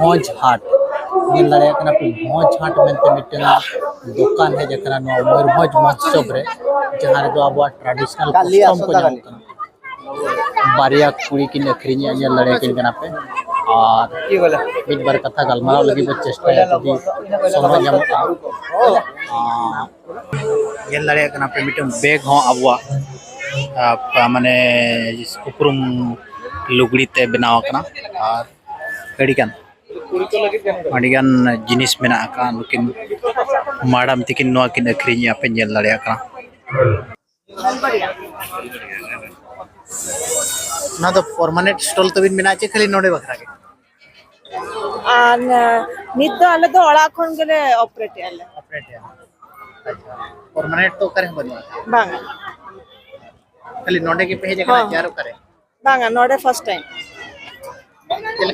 भोज हाट nail दाड़े कना पे भोज हाट मेनते mitten दुकान है जकरा नो मयूरभंज महोत्सव रे जहां रे दो अब ट्रेडिशनल कस्टम को जाम कना बारिया कुड़ी की अखरिया नेल दाड़े किन कना पे और मिड बार कथा गलमाराव लगी बो चेष्टा यदि समय जामता नेल दाड़े कना पे मिटन बैग हो अबवा माने उपरुम लुगड़ी ते बनाव कना और कड़ीगान अड़ीगान जिनिस मेना का नुकिन माडम तिकिन नोआ किन अखरिया पे नेल दाड़े का ना तो परमानेंट स्टॉल तबिन मेना चे खाली नोडे बखरा के नित दो आले दो ओड़ा खन गेले ऑपरेट याले अच्छा परमानेंट तो करे बनी बांगा खाली नोडे के पे जगह चारो करे बांगा नोडे फर्स्ट टाइम